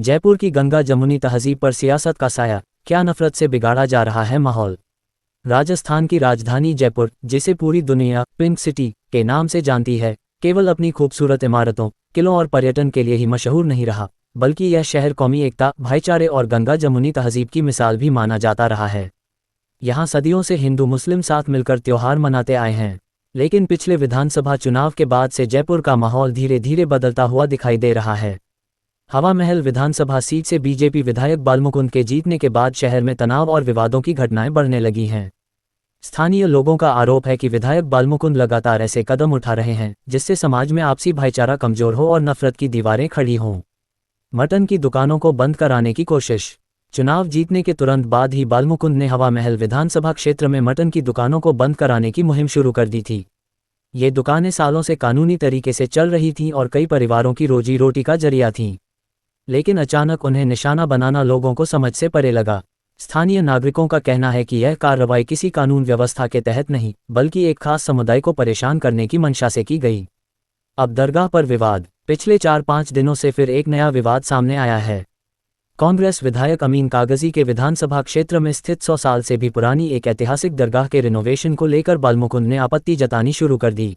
जयपुर की गंगा जमुनी तहजीब पर सियासत का साया, क्या नफरत से बिगाड़ा जा रहा है माहौल। राजस्थान की राजधानी जयपुर, जिसे पूरी दुनिया पिंक सिटी के नाम से जानती है, केवल अपनी खूबसूरत इमारतों, किलों और पर्यटन के लिए ही मशहूर नहीं रहा, बल्कि यह शहर कौमी एकता, भाईचारे और गंगा जमुनी तहजीब की मिसाल भी माना जाता रहा है। यहाँ सदियों से हिंदू मुस्लिम साथ मिलकर त्योहार मनाते आए हैं, लेकिन पिछले विधानसभा चुनाव के बाद से जयपुर का माहौल धीरे धीरे बदलता हुआ दिखाई दे रहा है। हवा महल विधानसभा सीट से बीजेपी विधायक बालमुकुंद के जीतने के बाद शहर में तनाव और विवादों की घटनाएं बढ़ने लगी हैं। स्थानीय लोगों का आरोप है कि विधायक बालमुकुंद लगातार ऐसे कदम उठा रहे हैं जिससे समाज में आपसी भाईचारा कमजोर हो और नफरत की दीवारें खड़ी हों। मटन की दुकानों को बंद कराने की कोशिश। चुनाव जीतने के तुरंत बाद ही बालमुकुंद ने हवा महल विधानसभा क्षेत्र में मटन की दुकानों को बंद कराने की मुहिम शुरू कर दी थी। ये दुकानें सालों से कानूनी तरीके से चल रही थीं और कई परिवारों की रोजी रोटी का जरिया थीं, लेकिन अचानक उन्हें निशाना बनाना लोगों को समझ से परे लगा। स्थानीय नागरिकों का कहना है कि यह कार्रवाई किसी कानून व्यवस्था के तहत नहीं, बल्कि एक खास समुदाय को परेशान करने की मंशा से की गई। अब दरगाह पर विवाद। पिछले 4-5 दिनों से फिर एक नया विवाद सामने आया है। कांग्रेस विधायक अमीन कागजी के विधानसभा क्षेत्र में स्थित 100 साल से भी पुरानी एक ऐतिहासिक दरगाह के रिनोवेशन को लेकर बालमुकुंद ने आपत्ति जतानी शुरू कर दी।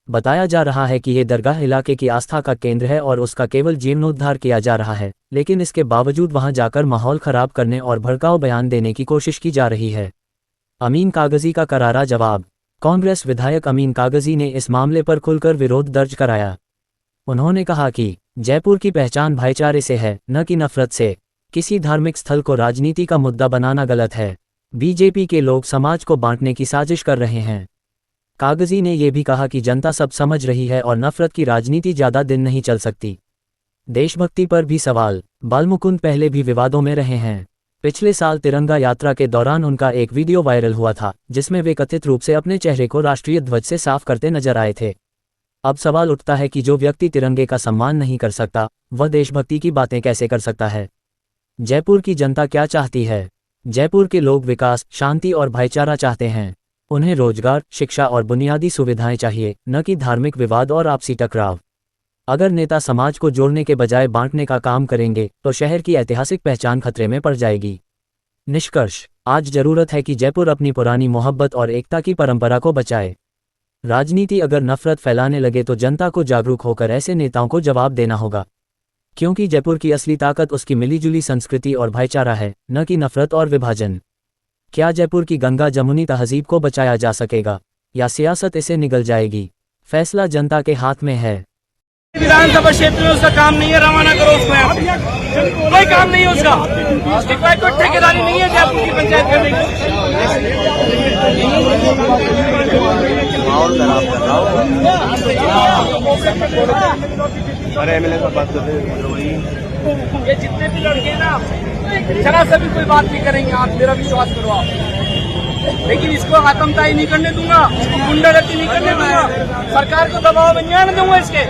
बताया जा रहा है कि ये दरगाह इलाके की आस्था का केंद्र है और उसका केवल जीर्णोद्धार किया जा रहा है, लेकिन इसके बावजूद वहां जाकर माहौल खराब करने और भड़काऊ बयान देने की कोशिश की जा रही है। अमीन कागजी का करारा जवाब। कांग्रेस विधायक अमीन कागजी ने इस मामले पर खुलकर विरोध दर्ज कराया। उन्होंने कहा कि जयपुर की पहचान भाईचारे से है, न कि नफरत से। किसी धार्मिक स्थल को राजनीति का मुद्दा बनाना गलत है। बीजेपी के लोग समाज को बांटने की साजिश कर रहे हैं। कागजी ने यह भी कहा कि जनता सब समझ रही है और नफरत की राजनीति ज्यादा दिन नहीं चल सकती। देशभक्ति पर भी सवाल। बालमुकुंद पहले भी विवादों में रहे हैं। पिछले साल तिरंगा यात्रा के दौरान उनका एक वीडियो वायरल हुआ था, जिसमें वे कथित रूप से अपने चेहरे को राष्ट्रीय ध्वज से साफ करते नजर आए थे। अब सवाल उठता है कि जो व्यक्ति तिरंगे का सम्मान नहीं कर सकता, वह देशभक्ति की बातें कैसे कर सकता है। जयपुर की जनता क्या चाहती है? जयपुर के लोग विकास, शांति और भाईचारा चाहते हैं। उन्हें रोजगार, शिक्षा और बुनियादी सुविधाएं चाहिए, न कि धार्मिक विवाद और आपसी टकराव। अगर नेता समाज को जोड़ने के बजाय बांटने का काम करेंगे तो शहर की ऐतिहासिक पहचान खतरे में पड़ जाएगी। निष्कर्ष, आज जरूरत है कि जयपुर अपनी पुरानी मोहब्बत और एकता की परंपरा को बचाए। राजनीति अगर नफरत फैलाने लगे तो जनता को जागरूक होकर ऐसे नेताओं को जवाब देना होगा, क्योंकि जयपुर की असली ताकत उसकी मिलीजुली संस्कृति और भाईचारा है, न कि नफरत और विभाजन। क्या जयपुर की गंगा जमुनी तहजीब को बचाया जा सकेगा या सियासत इसे निगल जाएगी? फैसला जनता के हाथ में है। विधानसभा क्षेत्र में उसका काम नहीं है, रवाना करो उसको। यहाँ कोई काम नहीं है उसका, कोई ठेकेदारी नहीं है जयपुर की पंचायत करने की। अरे एमएलए साहब बात कर रहे हैं। ये जितने भी लड़के ना जरा से भी कोई बात नहीं करेंगे, आप मेरा विश्वास करो आप। लेकिन इसको आतंकवादी नहीं करने दूंगा, इसको गुंडागर्दी नहीं करने दूंगा, सरकार को दबाव में नहीं आने दूंगा इसके।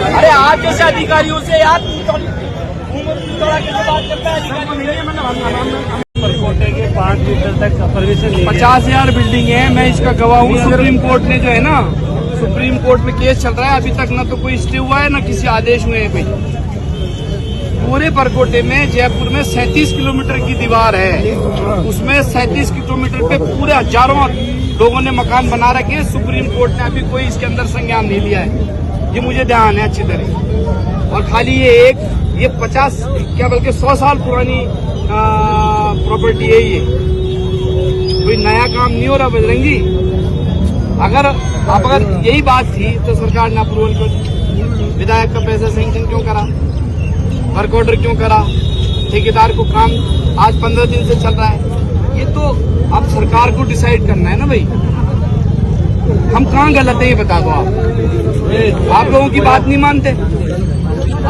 अरे आज जैसे अधिकारियों से यार परकोटे के 5 मीटर तक परमिशन 50,000 बिल्डिंग है। मैं इसका गवाह हूँ। सुप्रीम कोर्ट ने जो है ना, सुप्रीम कोर्ट में केस चल रहा है, अभी तक न तो कोई स्टे हुआ है, न किसी आदेश हुए हैं कोई। पूरे परकोटे में जयपुर में 37 किलोमीटर की दीवार है, उसमें 37 किलोमीटर पे पूरे हजारों लोगों ने मकान बना रखे हैं। सुप्रीम कोर्ट ने अभी कोई इसके अंदर संज्ञान नहीं लिया है, ये मुझे ध्यान है अच्छी तरह। और खाली ये 50 क्या बल्कि 100 साल पुरानी प्रॉपर्टी है। ये कोई नया काम नहीं हो रहा बजरंगी। अगर यही बात थी तो सरकार ने अप्रूवल क्यों दी? विधायक का पैसा सैंक्शन क्यों करा? वर्क ऑर्डर क्यों करा? ठेकेदार को काम आज 15 दिन से चल रहा है। ये तो अब सरकार को डिसाइड करना है ना भाई, हम कहाँ गलत है ये बता दो आप लोगों की बात नहीं मानते।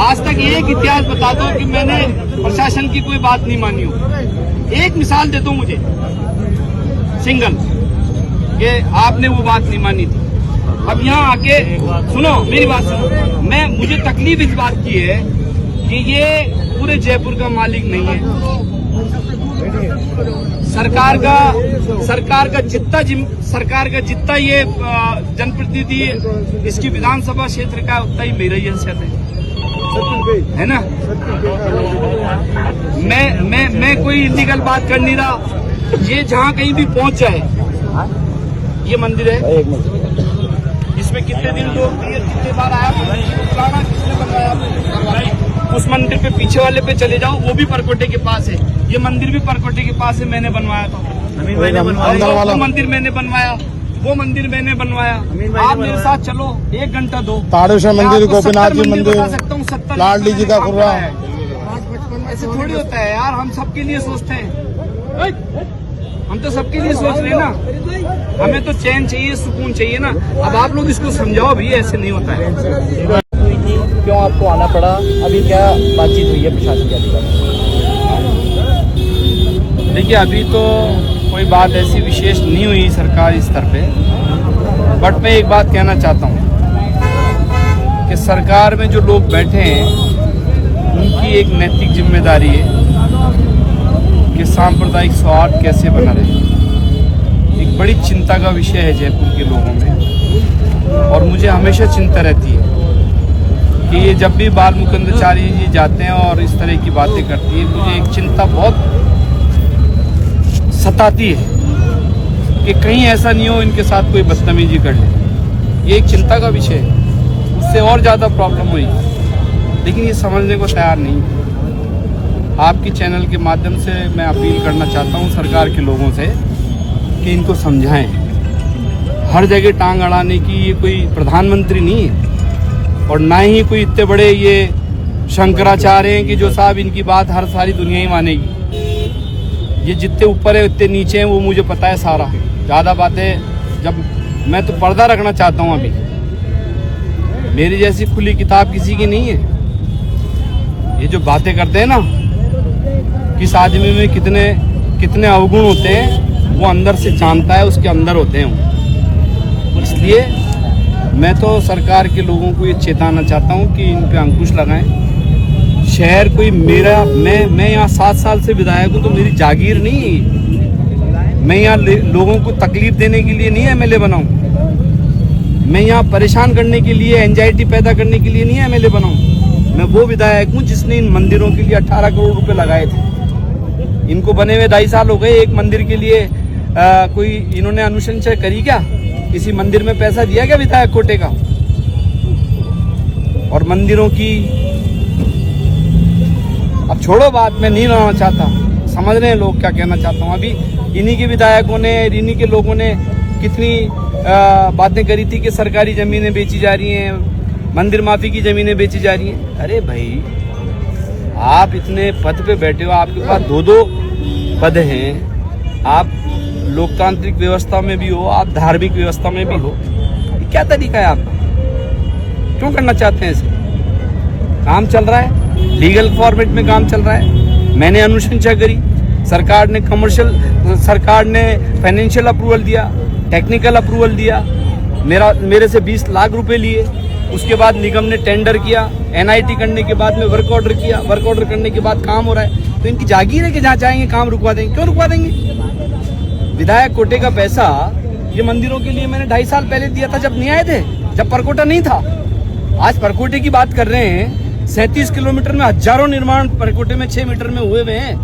आज तक एक इतिहास बता दो कि मैंने प्रशासन की कोई बात नहीं मानी हो। एक मिसाल दे दो मुझे सिंगल, कि आपने वो बात नहीं मानी थी। अब यहाँ आके सुनो मेरी बात सुनो, मुझे तकलीफ इस बात की है कि ये पूरे जयपुर का मालिक नहीं है, सरकार का जितना ये जनप्रतिनिधि इसकी विधानसभा क्षेत्र का उतना ही मेरा ही हैसियत है ना। मैं कोई इलीगल बात कर नहीं रहा। ये जहाँ कहीं भी पहुंच जाए, ये मंदिर है, इसमें कितने दिन लोग दिए, कितने बार आया, पुराना किसने बनवाया, उस मंदिर पे पीछे वाले पे चले जाओ, वो भी परकोटे के पास है। ये मंदिर भी परकोटे के पास है, मैंने बनवाया था। वो मंदिर मैंने बनवाया, वो मंदिर मैंने बनवाया। आप मेरे साथ चलो, 1 घंटा दो। ताड़ेश्वर मंदिर, गोपीनाथ जी मंदिर, लाडली जी का कुर्रा। ऐसे थोड़ी होता है यार, हम सबके लिए सोचते हैं, हम तो सबके लिए सोच रहे हैं ना। हमें तो चैन चाहिए, सुकून चाहिए ना। अब आप लोग इसको समझाओ भी, ऐसे नहीं होता है। क्यों आपको आना पड़ा? अभी क्या बातचीत हुई है प्रशासन के अधिकारी? देखिए, अभी तो कोई बात ऐसी विशेष नहीं हुई सरकारी स्तर पे, बट मैं एक बात कहना चाहता हूँ कि सरकार में जो लोग बैठे हैं उनकी एक नैतिक जिम्मेदारी है कि सांप्रदायिक सौहार्द कैसे बना रहे। एक बड़ी चिंता का विषय है जयपुर के लोगों में, और मुझे हमेशा चिंता रहती है कि ये जब भी बाल मुकुंदाचार्य जी जाते हैं और इस तरह की बातें करती है, मुझे एक चिंता बहुत सताती है कि कहीं ऐसा नहीं हो इनके साथ कोई बदतमीजी कर ले। ये एक चिंता का विषय है, उससे और ज़्यादा प्रॉब्लम हुई, लेकिन ये समझने को तैयार नहीं। आपकी चैनल के माध्यम से मैं अपील करना चाहता हूँ सरकार के लोगों से कि इनको समझाएं। हर जगह टांग अड़ाने की ये कोई प्रधानमंत्री नहीं है, और ना ही कोई इतने बड़े ये शंकराचार्य हैं कि जो साहब इनकी बात हर सारी दुनिया ही मानेगी। ये जितने ऊपर है उतने नीचे हैं, वो मुझे पता है सारा। ज़्यादा बातें, जब मैं तो पर्दा रखना चाहता हूँ अभी। मेरी जैसी खुली किताब किसी की नहीं है। ये जो बातें करते हैं ना, किस आदमी में कितने अवगुण होते हैं, वो अंदर से जानता है, उसके अंदर होते हैं वो। इसलिए मैं तो सरकार के लोगों को ये चेताना चाहता हूँ कि इन पे अंकुश लगाएं। शहर कोई मेरा, मैं यहाँ 7 साल से विधायक हूँ, तो मेरी जागीर नहीं है। मैं यहाँ लोगों को तकलीफ देने के लिए नहीं एमएलए बनाऊँ। मैं यहाँ परेशान करने के लिए, एंजाइटी पैदा करने के लिए नहीं एमएलए बनाऊँ। मैं वो विधायक हूँ जिसने इन मंदिरों के लिए 18 करोड़ रुपए लगाए थे। इनको बने हुए 2.5 साल हो गए। एक मंदिर के लिए कोई इन्होंने अनुशंसा करी क्या? किसी मंदिर में पैसा दिया क्या विधायक कोटे का? और मंदिरों की अब छोड़ो बात, मैं नहीं लाना चाहता, समझ रहे हैं लोग क्या कहना चाहता हूँ। अभी इन्हीं के विधायकों ने, इन्हीं के लोगों ने कितनी बातें करी थी कि सरकारी जमीनें बेची जा रही हैं, मंदिर माफी की जमीनें बेची जा रही हैं। अरे भाई, आप इतने पद पे बैठे हो, आपके पास 2-2 पद हैं, आप लोकतांत्रिक व्यवस्था में भी हो, आप धार्मिक व्यवस्था में भी हो। क्या तरीका है आपका? क्यों करना चाहते हैं इसे? काम चल रहा है, लीगल फॉर्मेट में काम चल रहा है। मैंने अनुशंसा करी, सरकार ने फाइनेंशियल अप्रूवल दिया, टेक्निकल अप्रूवल दिया, मेरे से 20 लाख रुपए लिए। उसके बाद निगम ने टेंडर किया, एनआईटी करने के बाद में वर्क ऑर्डर किया, वर्क ऑर्डर करने के बाद काम हो रहा है। तो इनकी जागीर है कि जहाँ चाहेंगे काम रुकवा देंगे। क्यों रुकवा देंगे? विधायक कोटे का पैसा ये मंदिरों के लिए मैंने 2.5 साल पहले दिया था, जब नहीं आए थे, जब परकोटा नहीं था। आज परकोटे की बात कर रहे हैं। 37 किलोमीटर में हजारों निर्माण परकोटे में 6 मीटर में हुए हैं,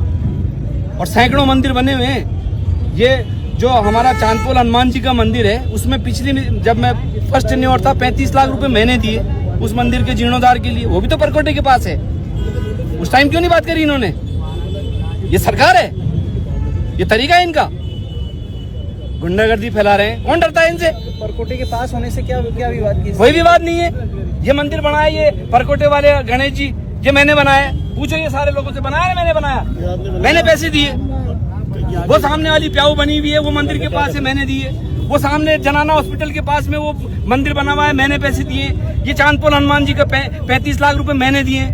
और सैकड़ों मंदिर बने हुए हैं। ये जो हमारा चांदपोल हनुमान जी का मंदिर है, उसमें पिछली, जब मैं फर्स्ट टेन्योर था, 35 लाख रुपए मैंने दिए उस मंदिर के जीर्णोद्धार के लिए। वो भी तो परकोटे के पास है। उस टाइम क्यों नहीं बात करी इन्होंने? ये सरकार है, ये तरीका है इनका। गुंडागर्दी फैला रहे हैं, कौन डरता है इनसे? परकोटे के पास होने से क्या विवाद की? कोई विवाद नहीं है। ये मंदिर बनाया ये परकोटे वाले गणेश जी, ये मैंने बनाया। पूछो ये सारे लोगों से, बनाया मैंने बनाया, मैंने पैसे दिए। वो सामने वाली प्याऊ बनी हुई है, वो मंदिर के पास है, मैंने दिए। वो सामने जनाना हॉस्पिटल के पास में वो मंदिर बना हुआ है, मैंने पैसे दिए। ये चांदपोल हनुमान जी का 35 लाख रुपए मैंने दिए।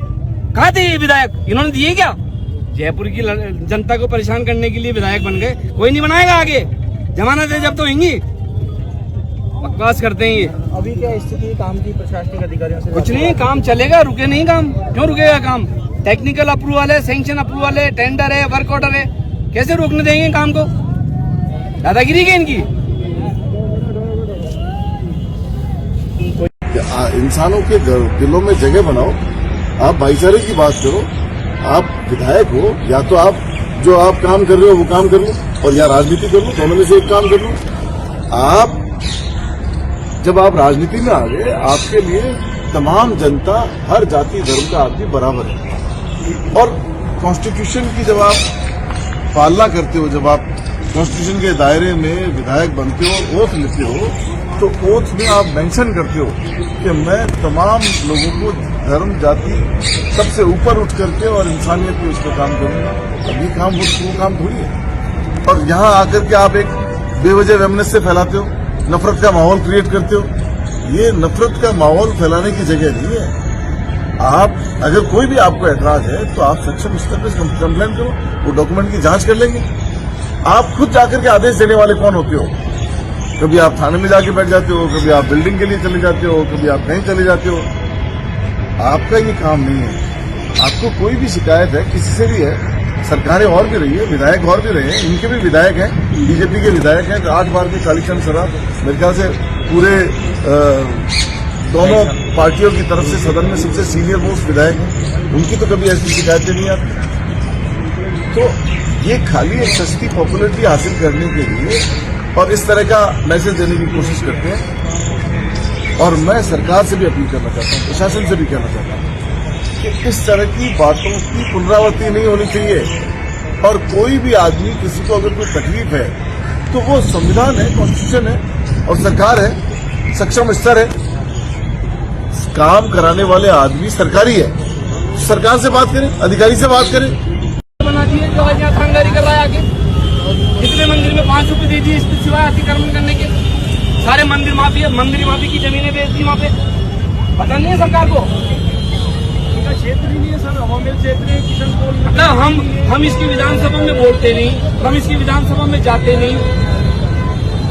कहाँ थे ये विधायक? इन्होंने दिए क्या? जयपुर की जनता को परेशान करने के लिए विधायक बन गए। कोई नहीं बनाएगा आगे, जमानत है जब तो होंगी। बकवास करते हैं ये। अभी क्या स्थिति काम की प्रशासनिक अधिकारियों से? कुछ नहीं, काम चलेगा, रुके नहीं काम। क्यों रुकेगा काम? टेक्निकल अप्रूवल है, सैंक्शन अप्रूवल है, टेंडर है, वर्क ऑर्डर है। कैसे रोकने देंगे काम को? दादागिरी है इनकी। इंसानों के दिलों में जगह बनाओ, आप भाईचारे की बात करो। आप विधायक हो, या तो आप जो आप काम कर रहे हो वो काम कर लो, और या राजनीति कर लो, दोनों में से एक काम कर लो। आप जब आप राजनीति में आ गए, आपके लिए तमाम जनता, हर जाति धर्म का आदमी बराबर है। और कॉन्स्टिट्यूशन की जब आप पालना करते हो, जब आप कॉन्स्टिट्यूशन के दायरे में विधायक बनते हो, ओथ लेते हो, तो ओथ में आप मेंशन करते हो कि मैं तमाम लोगों को धर्म जाति सबसे ऊपर उठ करके और इंसानियत पे उसका काम करूंगा। अब ये काम वो काम थोड़ी है। और यहाँ आकर के आप एक बेवजह वेमनेस से फैलाते हो, नफरत का माहौल क्रिएट करते हो। ये नफरत का माहौल फैलाने की जगह नहीं है। आप अगर कोई भी आपको एतराज है तो आप सक्षम स्तर पर कंप्लेन करो, वो डॉक्यूमेंट की जांच कर लेंगे। आप खुद जाकर के आदेश देने वाले कौन होते हो? कभी आप थाने में जाके बैठ जाते हो, कभी आप बिल्डिंग के लिए चले जाते हो, कभी आप कहीं चले जाते हो। आपका ये काम नहीं है। आपको कोई भी शिकायत है किसी से भी है, सरकारें और भी रही है, विधायक और भी रहे हैं, इनके भी विधायक हैं, बीजेपी के विधायक हैं, 8 बार के कालीचंद सराफ, मेरे ख्याल से पूरे दोनों पार्टियों की तरफ से सदन में सबसे सीनियर मोस्ट विधायक हैं, उनकी तो कभी ऐसी शिकायतें नहीं आती। तो ये खाली एक सस्ती पॉपुलरिटी हासिल करने के लिए और इस तरह का मैसेज देने की कोशिश करते हैं। और मैं सरकार से भी अपील करना चाहता हूँ, प्रशासन से भी कहना चाहता हूँ कि इस तरह की बातों की पुनरावृत्ति नहीं होनी चाहिए। और कोई भी आदमी, किसी को अगर कोई तकलीफ है तो वो संविधान है, कॉन्स्टिट्यूशन है और सरकार है, सक्षम स्तर है। काम कराने वाले आदमी सरकारी है, सरकार से बात करें, अधिकारी से बात करें। बना दिए जो आज यहाँ थानदारी कर रहा है आगे। कितने मंदिर में 5 रुपए दे दिए इसके सिवाय अतिक्रमण करने के। सारे मंदिर माफी की जमीनें बेच दी वहाँ पे। पता नहीं है सरकार को। क्षेत्र ही नहीं है सर, हमारे क्षेत्र है किशनपुर। मतलब हम इसकी विधानसभा में बोलते नहीं, हम इसकी विधानसभा में जाते नहीं,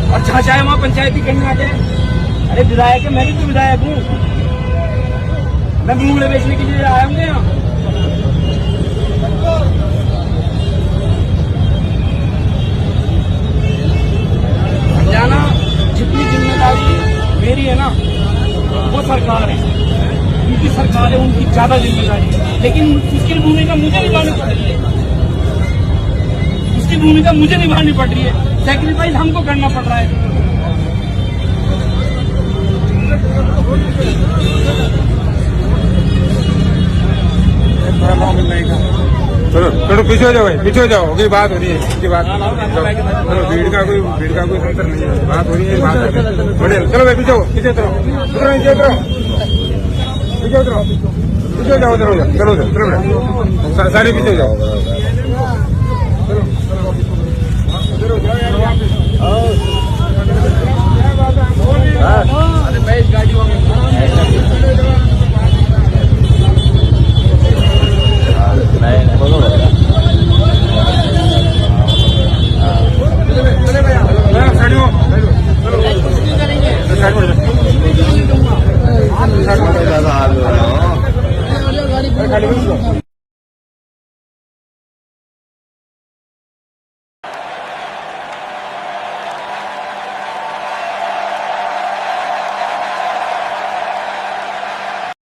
और चाहे वहाँ पंचायती करने आ जाए। अरे विधायक है, मैं भी तो विधायक हूँ। मैं मूंगले बेचने के लिए आया हूँ यहाँ। जाना जितनी जिम्मेदारी मेरी है ना, वो सरकार है, उनकी सरकार है, उनकी ज्यादा जिम्मेदारी है। लेकिन उसकी भूमिका मुझे निभानी पड़ रही है, उसकी भूमिका मुझे निभानी पड़ रही है। सैक्रिफाइस हमको करना पड़ रहा है। चलो थोड़ा पीछे हो जाओ भाई, पीछे हो जाओ। अभी बात हो रही है, इसकी बात चलो। भीड़ का कोई अंतर नहीं है, बात हो रही है, बात बढ़िया। चलो भाई पीछे पीछे उतरो, नीचे उतरो, पीछे उतरो, पीछे हो जाओ, उधर हो जाओ, चलो उधर, चलो सारे पीछे हो जाओ। चलो